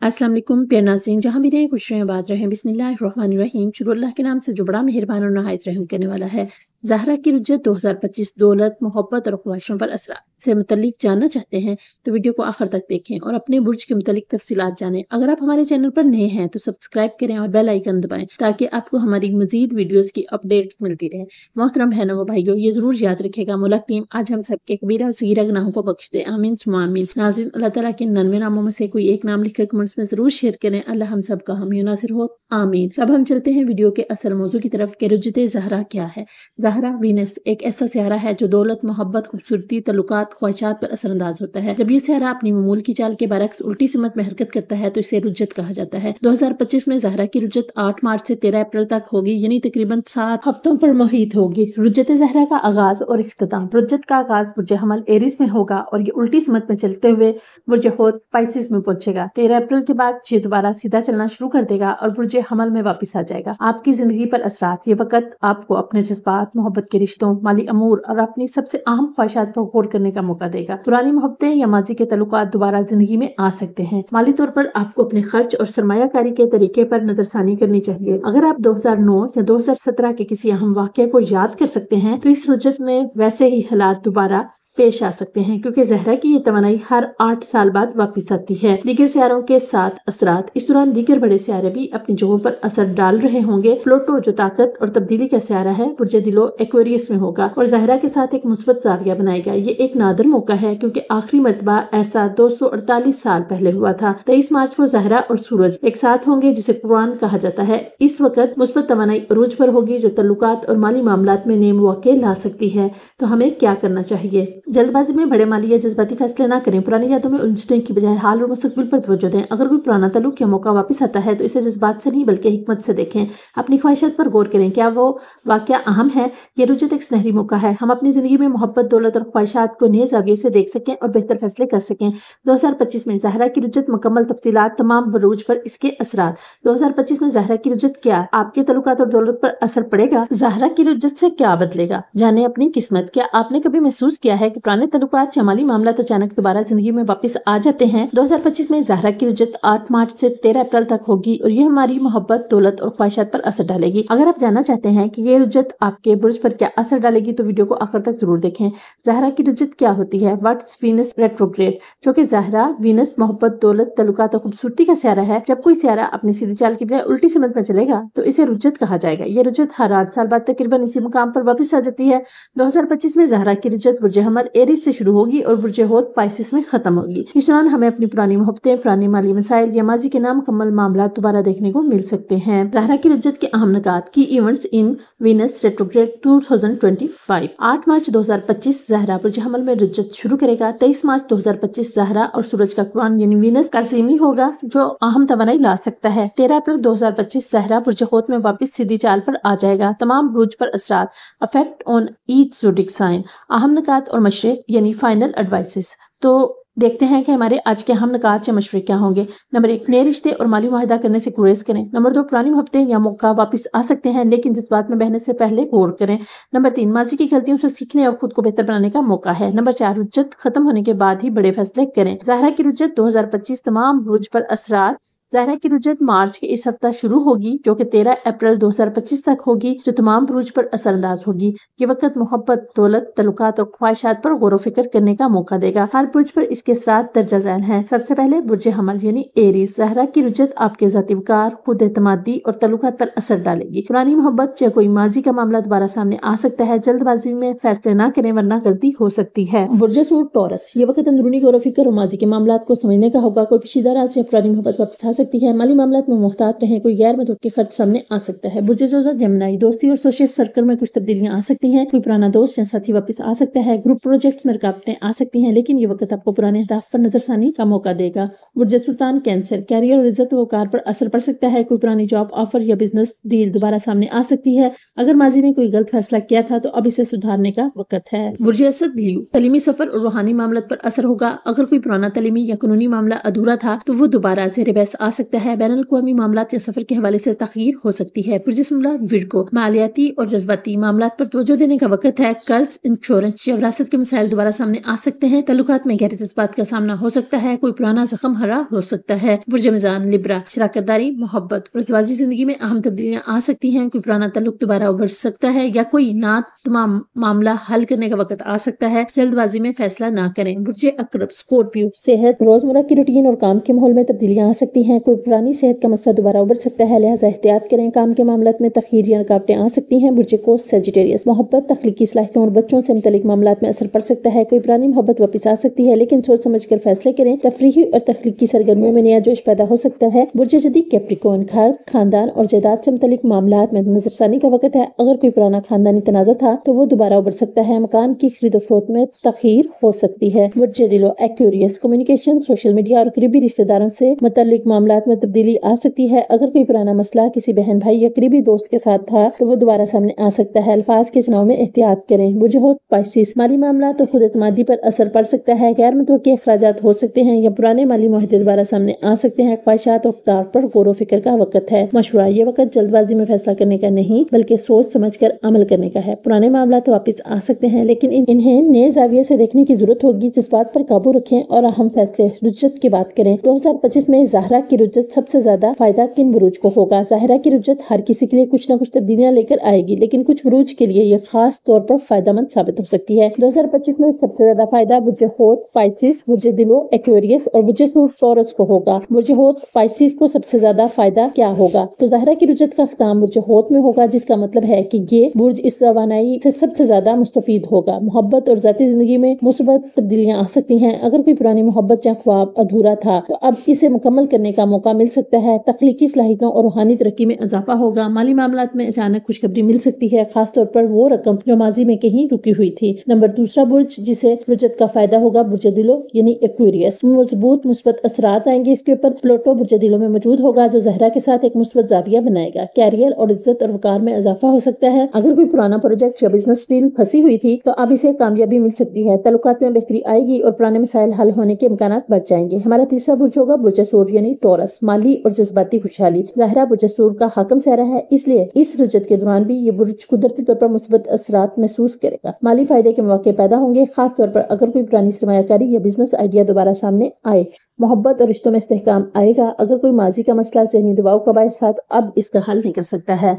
अस्सलाम वालेकुम प्यारे नाज़रीन, जहाँ भी रहें खुश रहें बात रहें। बिस्मिल्लाहिर्रहमानिर्रहीम। शुरू अल्लाह के नाम से जो बड़ा मेहरबान और नहायत रहम करने वाला है। ज़हरा की रुज्जत 2025 दौलत, मोहब्बत और ख्वाहिशों पर असरात से मुतल्लिक जानना चाहते हैं तो वीडियो को आखिर तक देखें और अपने बुर्ज के मुतल्लिक तफसीलात जानें। अगर आप हमारे चैनल पर नए हैं तो सब्सक्राइब करें और बेल आइकन दबाएं ताकि आपको हमारी मजीद वीडियोस की अपडेट्स मिलती रहे। मोहतरम बहनों व भाइयों, ये जरूर याद रखेगा मुलाक़ीम आज हम सबके कबीरा और सगीरा गुनाहों को बख्श दे, आमीन सुम्मा आमीन। नाज़रीन, अल्लाह ताला के 99 नामों में से कोई एक नाम लिखकर कमेंट्स में जरूर शेयर करें। अल्लाह हम सब का हामी नासिर हो, आमीन। अब हम चलते हैं वीडियो के असल मौजू की तरफ कि रुज्जत ज़हरा क्या है। ज़हरा वीनस एक ऐसा सियारा है जो दौलत, मोहब्बत, खूबसूरती, तल्लुकात, ख्वाहिशात पर असरअंदाज होता है। जब ये सियारा अपनी मामूल की चाल के बरक्स उल्टी सिमत में हरकत करता है तो इसे रुज्जत कहा जाता है। 2025 में ज़हरा की रुज्जत 8 मार्च से 13 अप्रैल तक होगी, यानी तकरीबन 7 हफ्तों पर मुहित होगी। रुज्जत ज़हरा का आगाज और इख्तिताम। रुज्जत का आगाज बुर्ज हमल एरिस में होगा और ये उल्टी सिमत में चलते हुए बुर्ज होत पाइसिस में पहुंचेगा। 13 अप्रैल के बाद ये दोबारा सीधा चलना शुरू कर देगा और बुर्ज हमल में वापस आ जाएगा। आपकी जिंदगी पर असरात। ये वक्त आपको अपने जज्बात, मोहब्बत के रिश्तों, माली अमूर और अपनी सबसे अहम ख्वाहिशात पर गौर करने का मौका देगा। पुरानी मोहब्बतें या माजी के तल्लुकात दोबारा जिंदगी में आ सकते हैं। माली तौर पर आपको अपने खर्च और सरमायाकारी के तरीके पर नजरसानी करनी चाहिए। अगर आप 2009 या 2017 के किसी अहम वाक़ये को याद कर सकते हैं तो इस रुज्जत में वैसे ही हालात दोबारा पेश आ सकते हैं, क्योंकि ज़हरा की ये तवानाई हर 8 साल बाद वापस आती है। दीगर सियारों के साथ असरात। इस दौरान दीगर बड़े सियारे भी अपनी जगहों पर असर डाल रहे होंगे। प्लूटो जो ताकत और तब्दीली का सियारा है, बुर्ज दिलो एक्वेरियस में होगा और ज़हरा के साथ एक मुस्बत ज़ाविया बनाएगा। ये एक नादर मौका है क्योंकि आखिरी मरतबा ऐसा 248 साल पहले हुआ था। 23 मार्च को ज़हरा और सूरज एक साथ होंगे, जिसे कुरान कहा जाता है। इस वक्त मुस्बत तवानाई अरूज पर होगी जो तल्लुकात और माली मामलात में नए मौके ला सकती है। तो हमें क्या करना चाहिए? जल्दबाजी में बड़े माली या जज्बाती फैसले ना करें। पुरानी यादों में उलझने की बजाय हाल और मुस्तकबिल पर तवज्जो दें। अगर कोई पुराना ताल्लुक या मौका वापस आता है तो इसे जज्बात से नहीं बल्कि हिकमत से देखें। अपनी ख्वाहिशात पर गौर करें, क्या वो वाकया अहम है? ये रुज्जत एक सुनहरी मौका है, हम अपनी जिंदगी में मोहब्बत, दौलत और ख्वाहिशात को नए ज़ाविये से देख सकें और बेहतर फैसले कर सकें। 2025 में ज़हरा की रुज्जत मुकम्मल तफसीलात, तमाम बरूज पर इसके असरात। 2025 में ज़हरा की रुज्जत क्या आपके तल्लुकात और दौलत पर असर पड़ेगा? ज़हरा की रुज्जत से क्या बदलेगा? जाने अपनी किस्मत। क्या आपने कभी महसूस किया है कि पुराने तल्लुकात या माली मामलात अचानक दोबारा जिंदगी में वापस आ जाते हैं? 2025 में ज़हरा की रुज्जत 8 मार्च से 13 अप्रैल तक होगी और ये हमारी मोहब्बत, दौलत और ख्वाहिशात पर असर डालेगी। अगर आप जानना चाहते हैं कि ये रुज्जत आपके बुर्ज पर क्या असर डालेगी तो वीडियो को आखिर तक जरूर देखें। ज़हरा की रुज्जत क्या होती है? What's Venus retrograde? जो कि ज़हरा वीनस मोहब्बत, दौलत, तल्लुकात और खूबसूरती का सियारा है। जब कोई सियारा अपनी सीधी चाल की बजाय उल्टी सिमत में चलेगा तो इसे रुज्जत कहा जाएगा। ये रुज्जत हर 8 साल बाद तकरीबन इसी मुकाम पर वापस आ जाती है। 2025 में ज़हरा की रुज्जत बुर्ज हमल एरिस से शुरू होगी और बुर्ज होत पाइसिस में खत्म होगी। इस दौरान हमें अपनी पुरानी मोहब्बतें, पुरानी माली मसाइल या माजी के नामुकम्मल मामला दोबारा देखने को मिल सकते हैं। ज़हरा की रुज्जत के अहम निकात की इवेंट्स इन वीनस रेट्रोग्रेड 2025। 8 मार्च 2025 ज़हरा बुर्ज हमल में रुज्जत शुरू करेगा। 23 मार्च 2025 ज़हरा और सूरज का कुरान यानी वीनस का ज़ीमी होगा जो अहम तवानाई ला सकता है। 13 अप्रैल 2025 ज़हरा बुर्ज होत में वापस सीधी चाल पर आ जाएगा। तमाम बुर्ज पर असरात। Affect on each zodiac sign. अहम निकात और मशरे यानी फाइनल एडवाइसेस। तो देखते हैं कि हमारे आज के अहम निकात या मशवरे क्या होंगे। नंबर 1, नए रिश्ते और माली मुआहदा करने से गुरेज करें। नंबर 2, पुरानी मोहब्बतें या मौका वापस आ सकते हैं लेकिन जज्बात में बहने से पहले गौर करें। नंबर 3, माजी की गलतियों से सीखने और खुद को बेहतर बनाने का मौका है। नंबर 4, रुज्जत खत्म होने के बाद ही बड़े फैसले करें। ज़हरा की रुज्जत 2025 तमाम बुर्ज पर असरात। ज़हरा की रुज्जत मार्च के इस हफ्ता शुरू होगी जो कि 13 अप्रैल 2025 तक होगी, जो तमाम बुर्ज पर असरअंदाज होगी। ये वक्त मोहब्बत, दौलत, तल्लुकात और ख्वाहिशात पर गौर फिक्र करने का मौका देगा। हर बुर्ज पर इसके असरात दर्जा झैल हैं। सबसे पहले बुर्ज हमल यानी एरीज। ज़हरा की रुज्जत आपके ज़ाती वक़ार, खुद एतमादी और तल्लुकात पर असर डालेगी। पुरानी मोहब्बत या कोई माजी का मामला दोबारा सामने आ सकता है। जल्दबाजी में फैसले ना करें वरना गलती हो सकती है। बुर्ज सूट टॉरस। ये वक्त अंदरूनी गौर फिक्र और माजी के मामलात को समझने का होगा। कोई पेचीदा राज या पुरानी मोहब्बत वापस आ सकती है। माली मामलात में मुहतात रहें। कोई गैर मुतवक्की खर्च सामने आ सकता है। बुर्ज जोजा जेमिनी। दोस्ती और सोशल सर्कल में कुछ तब्दीलियां आ सकती हैं। कोई पुराना दोस्त या साथी वापस आ सकता है। ग्रुप प्रोजेक्ट्स में रुकावटें आ सकती हैं लेकिन ये वक्त आपको पुराने अहदाफ पर नजरसानी का मौका देगा। बुर्ज सुल्तान कैंसर। कैरियर और इज्जत वकार पर असर पड़ सकता है। कोई पुरानी जॉब ऑफर या बिजनेस डील दोबारा सामने आ सकती है। अगर माजी में कोई गलत फैसला किया था तो अब इसे सुधारने का वक्त है। बुर्ज असद ल्यू। तलीमी सफर और रूहानी मामलात पर असर होगा। अगर कोई पुराना तलीमी या कानूनी मामला अधूरा था तो वो दोबारा ज़ेर बहस आ सकता है। बैनुल अक़वामी मामलात या सफर के हवाले से तख़यीर हो सकती है। बुर्ज जुमला विरगो। मालियाती और जज्बाती मामलात पर तवज्जो देने का वक्त है। कर्ज, इंश्योरेंस या विरासत के मसाइल दोबारा सामने आ सकते हैं। तल्लुकात में गहरे जज्बात का सामना हो सकता है। कोई पुराना जख्म भरा हो सकता है। बुर्ज मिजान लिब्रा, शराकत दारी, मोहब्बत और ज़वाजी जिंदगी में अहम तब्दीलियां आ सकती हैं। कोई पुराना ताल्लुक दोबारा उभर सकता है या कोई ना तमाम मामला हल करने का वक्त आ सकता है। जल्दबाजी में फैसला ना करें। बुर्ज अकरब, स्कॉर्पियो, सेहत, रोजमर्रा की रूटीन और काम के माहौल में तब्दीलियां आ सकती हैं। कोई पुरानी सेहत का मसला दोबारा उभर सकता है, लिहाजा एहतियात करें। काम के मामलात में तखीर या रुकावटें आ सकती हैं। बुर्ज कोस, सेजिटेरियस, मोहब्बत, तख्लीकी सलाहियतों और बच्चों से मुतल्लिक मामलात में असर पड़ सकता है। कोई पुरानी मोहब्बत वापस आ सकती है, लेकिन सोच समझ कर फैसले करें। तफरीही और तख्लीकी सरगर्मियों में नया जोश पैदा हो सकता है। बुर्ज जदीद कैप्रिकॉर्न, घर, खानदान और जायदाद से मुतल्लिक मामलात में नजरसानी का वक्त है। अगर कोई पुराना खानदानी तनाज़ा था तो वो दोबारा उभर सकता है। मकान की खरीदो फरोख्त में तखीर हो सकती है। बुर्ज दिलो, एक्वेरियस, कम्युनिकेशन, सोशल मीडिया और करीबी रिश्तेदारों से मुतल्लिक मामलात में तब्दीली आ सकती है। अगर कोई पुराना मसला किसी बहन भाई या करीबी दोस्त के साथ था तो वो दोबारा सामने आ सकता है। अल्फाज के चुनाव में एहतियात करें। बुर्ज होत, पाइसिस, माली मामला तो खुद एतमादी पर असर पड़ सकता है। गैर मुतवक्की अखराजात हो सकते हैं या पुराने माली मुआहदे दोबारा सामने आ सकते हैं। ख्वाहिशात और इक़्तिदार पर गौर व फिक्र का वक्त है। मशवरा, ये वक्त जल्दबाजी में फैसला करने का नहीं बल्कि सोच समझ कर अमल करने का है। पुराने मामला तो वापस आ सकते हैं, लेकिन इन्हें नए ज़ाविये से देखने की जरूरत होगी। जज्बात पर काबू रखें और अहम फैसले। रुज्जत की बात करें। 2025 में ज़ाहरा की रुज्जत सबसे ज्यादा फायदा किन बुरूज को होगा? ज़ाहरा की रुज्जत हर किसी के लिए कुछ न कुछ तब्दीलियां लेकर आएगी, लेकिन कुछ बुरूज के लिए ये खास तौर पर फायदेमंद साबित हो सकती है। 2025 में सबसे ज्यादा फायदा बुर्ज होत, पाइसिस, बुर्ज दिलो, एक्वेरियस और बुर्ज टॉरस को होगा। बुर्ज होत, पाइसिस को सबसे ज्यादा फायदा क्या होगा? तो ज़ाहरा की रुज्जत का ख़िताम बुर्ज होत में होगा, जिसका मतलब है कि ये बुर्ज इस तवानाई से सबसे ज्यादा मुस्तफीद होगा। मोहब्बत और ज़ाती जिंदगी में मुस्बत तब्दीलियां आ सकती हैं। अगर कोई पुरानी मोहब्बत या ख्वाब अधूरा था तो अब इसे मुकम्मल करने का मौका मिल सकता है। तख्लीकी सलाहियतों और रूहानी तरक्की में इजाफा होगा। माली मामलात में अचानक खुशखबरी मिल सकती है, खासतौर पर वो रकम जो माजी में कहीं रुकी हुई थी। नंबर दूसरा बुर्ज जिसे रुज्जत का फायदा होगा बुर्ज दिलो यानी एक्वेरियस। मजबूत मुस्बत असरात आएंगे इसके ऊपर। प्लूटो बुर्ज दिलो में मौजूद होगा, जो ज़हरा के साथ एक मुस्बत जाविया बनाएगा। कैरियर और इज्जत और वकार में इजाफा हो सकता है। अगर कोई पुराना प्रोजेक्ट या बिजनेस डील फंसी हुई थी तो अब इसे कामयाबी मिल सकती है। ताल्लुकात में बेहतरी आएगी और पुराने मसाइल हल होने के इम्कानात बढ़ जाएंगे। हमारा तीसरा बुर्ज होगा बुर्ज सूर यानी टॉरस, माली और जज्बाती खुशहाली। ज़ाहरा बुर्ज सूर का हाकम सहरा है, इसलिए इस रुज्जत के दौरान भी ये बुर्ज कुदरती तौर पर मुस्बत असरात महसूस करेगा। माली फायदे के मौके पैदा होंगे, खास तौर पर अगर कोई पुरानी सरमायाकारी या बिजनेस आइडिया दोबारा सामने आए। मोहब्बत और रिश्तों में इस्तेहकाम आएगा। अगर कोई माजी का मसला ज़हनी दबाव का बायस था तो अब इसका हल निकल सकता है।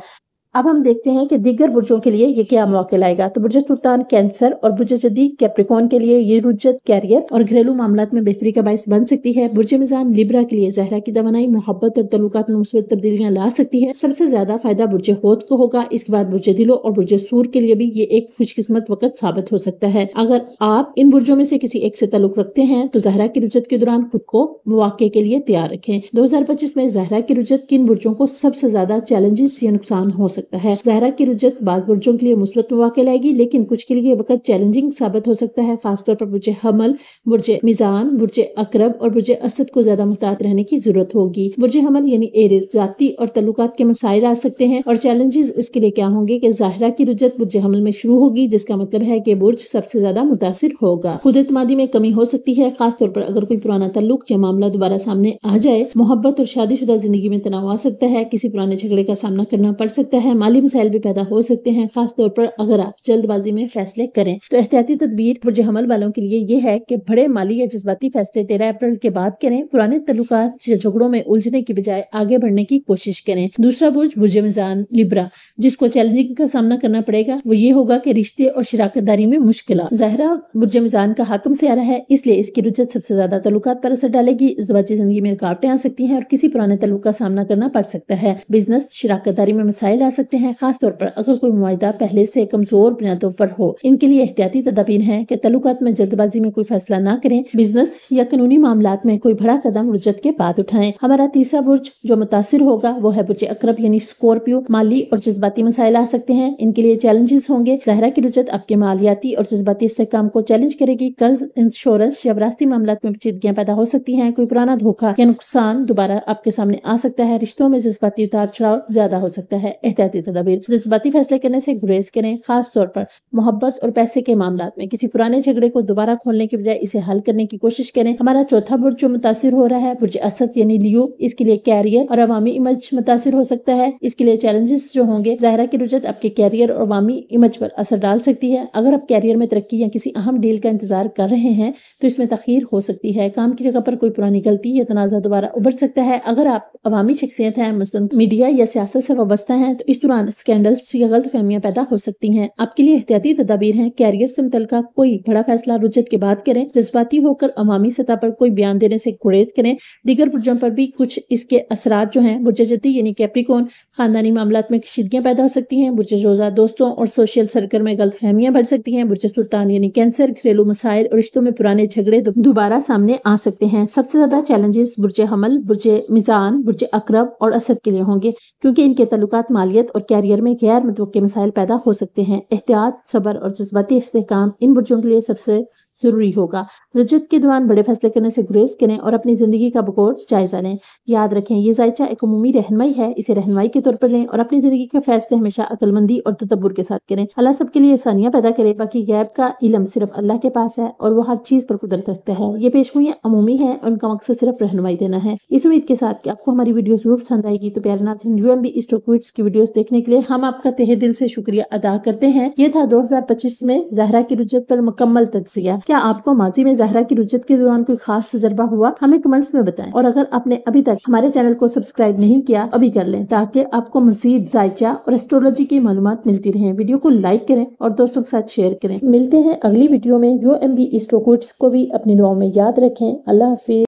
अब हम देखते हैं कि दीगर बुर्जों के लिए ये क्या मौके लाएगा। तो बुर्ज सुल्तान कैंसर और बुर्ज जदीद कैप्रिकॉर्न के लिए ये रुज्जत कैरियर और घरेलू मामलात में बेहतरी का बायस बन सकती है। बुर्ज मिजान लिब्रा के लिए ज़हरा की तवानाई मोहब्बत और तल्लुकात में मुस्बत तब्दीलियां ला सकती है। सबसे ज्यादा फायदा बुर्ज होत को होगा। इसके बाद बुर्ज दिलो और बुर्ज सूर के लिए भी ये एक खुशकिस्मत वक्त साबित हो सकता है। अगर आप इन बुर्जों में से किसी एक से ताल्लुक रखते हैं तो ज़हरा की रुज्जत के दौरान खुद को मौके के लिए तैयार रखें। 2025 में ज़हरा की रुज्जत किन बुर्जों को सबसे ज्यादा चैलेंजेस या नुकसान हो सकता है? ज़हरा की रुज्जत बाद बुर्जों के लिए मुस्बत मौके लाएगी, लेकिन कुछ के लिए वक्त चैलेंजिंग साबित हो सकता है, खासतौर पर बुर्ज हमल, बुर्ज मिजान, बुर्ज अकरब और बुर्ज असद को ज्यादा मुहतात रहने की जरूरत होगी। बुर्ज हमल यानी एरिस, जाती और तल्लुकात के मसाइल आ सकते हैं और चैलेंजेस इसके लिए क्या होंगे कि ज़ाहरा की रुज्जत बुर्ज हमल में शुरू होगी, जिसका मतलब है कि बुर्ज सबसे ज्यादा मुतासिर होगा। खुद एतमादी में कमी हो सकती है, खासतौर पर अगर कोई पुराना ताल्लुक या मामला दोबारा सामने आ जाए। मोहब्बत और शादीशुदा जिंदगी में तनाव आ सकता है, किसी पुराने झगड़े का सामना करना पड़ सकता है। माली मसाइल भी पैदा हो सकते हैं, खास तौर पर अगर आप जल्दबाजी में फैसले करें। तो एहतियाती तदबीर बुर्ज हमल वालों के लिए ये है कि बड़े माली या जज्बाती फैसले 13 अप्रैल के बाद करें। पुराने तल्लुकात या झगड़ों में उलझने की बजाय आगे बढ़ने की कोशिश करें। दूसरा बुर्ज मिजान लिब्रा, जिसको चैलेंजिंग का सामना करना पड़ेगा, वो ये होगा कि रिश्ते और शराकतदारी में मुश्किल। ज़ाहरा बुर्ज मिजान का हाकम सहरा है, इसलिए इसकी रुज्जत सबसे ज्यादा तल्लुकात पर असर डालेगी। इज़्दिवाजी जिंदगी में रुकावटें आ सकती हैं और किसी पुराने तल्लुक का सामना करना पड़ सकता है। बिजनेस शराकतदारी में मसाइल आ सकते हैं, खास तौर पर अगर कोई मुआहिदा पहले से कमजोर बुनियादों पर हो। इनके लिए एहतियाती तदाबीर हैं कि तल्लुकात में जल्दबाजी में कोई फैसला ना करें। बिजनेस या कानूनी मामलात में कोई बड़ा कदम रुज्जत के बाद उठाएं। हमारा तीसरा बुर्ज जो मुतासिर होगा वो है बुर्ज अकरब यानी स्कॉर्पियो। माली और जज्बाती मसाइल आ सकते हैं, इनके लिए चैलेंजेस होंगे। ज़ाहरा की रुज्जत आपके मालियाती और जज्बाती इस्तेहकाम को चैलेंज करेगी। कर्ज, इंश्योरेंस या विरासती मामलात में पेचीदगियां पैदा हो सकती हैं। कोई पुराना धोखा या नुकसान दोबारा आपके सामने आ सकता है। रिश्तों में जज्बाती उतार चढ़ाव ज्यादा हो सकता है। एहतियाती एहतियाती तदाबीर। जज्बाती फैसले करने से गुरेज करें, खास तौर पर मोहब्बत और पैसे के मामलात में। किसी पुराने झगड़े को दोबारा खोलने के बजाय इसे हल करने की कोशिश करें। हमारा चौथा बुर्ज जो मुतासिर हो रहा है बुर्ज असद यानी लियो, इसके लिए कैरियर और अवामी इमेज मुतासिर हो सकता है। इसके लिए चैलेंजेस जो होंगे, ज़ाहिरा की रुजत आपके कैरियर और अवामी इमेज पर असर डाल सकती है। अगर आप कैरियर में तरक्की या किसी अहम डील का इंतजार कर रहे हैं तो इसमें तखीर हो सकती है। काम की जगह पर कोई पुरानी गलती या तनाज़ा दोबारा उभर सकता है। अगर आप अवामी शख्सियत हैं, मसलन मीडिया या सियासत से वाबस्ता हैं, तो इस दौरान स्कैंडल्स या गलत फहमियां पैदा हो सकती हैं। आपके लिए एहतियाती तदाबीर हैं, कैरियर से मुतल्लिका कोई बड़ा फैसला रुजत के बाद करें। जज्बाती होकर अवामी सतह पर कोई बयान देने से गुरेज करें। दीगर बुर्जों पर भी कुछ इसके असरात जो हैं, बुर्ज जद्दी यानी कैप्रिकॉर्न, खानदानी मामलात में कशीदगियां पैदा हो सकती हैं। बुर्ज जोजा, दोस्तों और सोशल सर्कल में गलत फहमियां बढ़ सकती हैं। बुर्ज सुल्तान यानी कैंसर, घरेलू मसाइल और रिश्तों में पुराने झगड़े दोबारा सामने आ सकते हैं। सबसे ज्यादा चैलेंजेस बुर्ज हमल, बुर्ज मिजान, बुर्ज अकरब और असद के लिए होंगे, क्योंकि इनके ताल्लुकात मालियत और कैरियर में गैर मुतवक्के मसाइल पैदा हो सकते हैं। एहतियात, सब्र और जज्बाती इस्तेहकाम इन बुर्जों के लिए सबसे जरूरी होगा। रजत के दौरान बड़े फैसले करने से गुरेज करें और अपनी जिंदगी का बगौर जायजा लें। याद रखें, ये जायचा एक अमूमी रहनुमाई है, इसे रहनुमाई के तौर पर लें और अपनी जिंदगी के फैसले हमेशा अक्लमंदी और तदब्बुर के साथ करें। अल्लाह सबके लिए आसानियां पैदा करे, बाकी गैब का इल्म सिर्फ अल्लाह के पास है और वो हर चीज पर कुदरत रखता है। ये पेशगोइयां अमूमी है और उनका मकसद सिर्फ रहनुमाई देना है। इस उम्मीद के साथ कि आपको हमारी वीडियो जरूर पसंद आएगी, तो प्यारे नाज़रीन, UMB स्टॉक क्विट्स की वीडियोस देखने के लिए हम आपका तहे दिल से शुक्रिया अदा करते हैं। ये था 2025 में ज़हरा की रुजत पर मुकम्मल तज्ज़िया। क्या आपको माजी में ज़हरा की रुजत के दौरान कोई खास तजर्बा हुआ? हमें कमेंट्स में बताएं। और अगर आपने अभी तक हमारे चैनल को सब्सक्राइब नहीं किया, अभी कर लें, ताकि आपको मजीद जायचा और एस्ट्रोलॉजी की मालूमात मिलती रहे। वीडियो को लाइक करें और दोस्तों के साथ शेयर करें। मिलते हैं अगली वीडियो में। UMB स्टॉक क्विट्स को भी अपनी दुआओं में याद रखें। अल्लाह हाफिज।